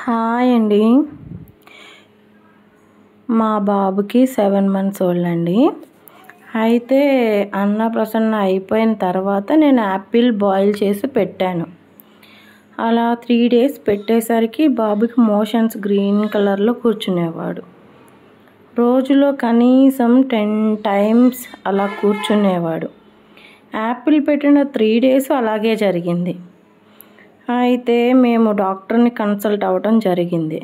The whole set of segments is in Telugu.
హాయ్ అండి. మా బాబుకి 7 months ఓల్డ్ అండి. అయితే అన్నప్రాసన అయిపోయిన తర్వాత నేను యాపిల్ బాయిల్ చేసి పెట్టాను. అలా 3 days పెట్టేసరికి బాబుకి మోషన్స్ గ్రీన్ కలర్లో కూర్చునేవాడు. రోజులో కనీసం 10 times అలా కూర్చునేవాడు. యాపిల్ పెట్టిన 3 days అలాగే జరిగింది. అయితే మేము డాక్టర్ని కన్సల్ట్ అవ్వడం జరిగింది.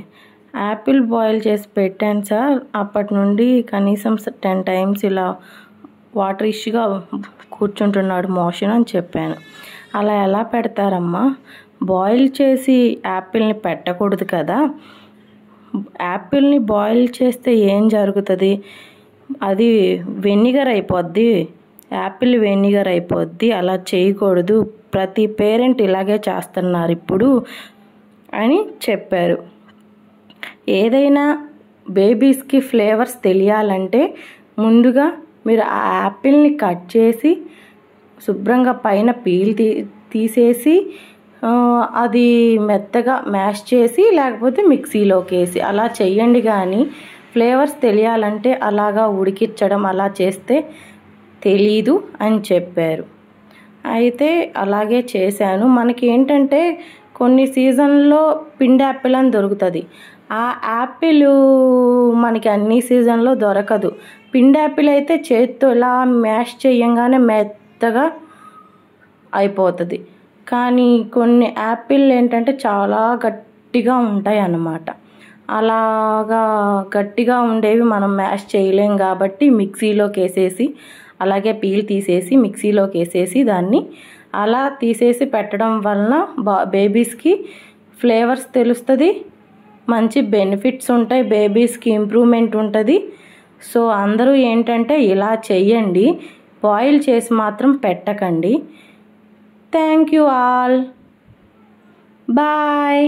యాపిల్ బాయిల్ చేసి పెట్టాను సార్, అప్పటి నుండి కనీసం 10 times ఇలా వాటరిష్గా కూర్చుంటున్నాడు మోషన్ అని చెప్పాను. అలా ఎలా పెడతారమ్మా, బాయిల్ చేసి యాపిల్ని పెట్టకూడదు కదా. యాపిల్ని బాయిల్ చేస్తే ఏం జరుగుతుంది, అది వెనిగర్ అయిపోద్ది, యాపిల్ వెనిగర్ అయిపోద్ది, అలా చేయకూడదు, ప్రతి పేరెంట్ ఇలాగే చేస్తున్నారు ఇప్పుడు అని చెప్పారు. ఏదైనా బేబీస్కి ఫ్లేవర్స్ తెలియాలంటే ముందుగా మీరు ఆ యాపిల్ని కట్ చేసి శుభ్రంగా పైన పీల్ తీసేసి అది మెత్తగా మ్యాష్ చేసి లేకపోతే మిక్సీలోకి వేసి అలా చెయ్యండి. కానీ ఫ్లేవర్స్ తెలియాలంటే అలాగా ఉడికించడం అలా చేస్తే తెలీదు అని చెప్పారు. అయితే అలాగే చేశాను. మనకి ఏంటంటే కొన్ని సీజన్లో పిండి యాపిల్ అని దొరుకుతుంది. ఆ యాపిల్ మనకి అన్ని సీజన్లో దొరకదు. పిండి యాపిల్ అయితే చేతితో ఇలా మ్యాష్ చేయంగానే మెత్తగా అయిపోతుంది. కానీ కొన్ని యాపిల్ ఏంటంటే చాలా గట్టిగా ఉంటాయి అన్నమాట. అలాగా గట్టిగా ఉండేవి మనం మ్యాష్ చేయలేం కాబట్టి మిక్సీలోకి వేసేసి అలాగే పీల్ తీసేసి మిక్సీలోకి వేసేసి దాన్ని అలా తీసేసి పెట్టడం వలన బేబీస్కి ఫ్లేవర్స్ తెలుస్తుంది, మంచి బెనిఫిట్స్ ఉంటాయి, బేబీస్కి ఇంప్రూవ్మెంట్ ఉంటుంది. సో అందరూ ఏంటంటే ఇలా చెయ్యండి, బాయిల్ చేసి మాత్రం పెట్టకండి. Thank you all, bye.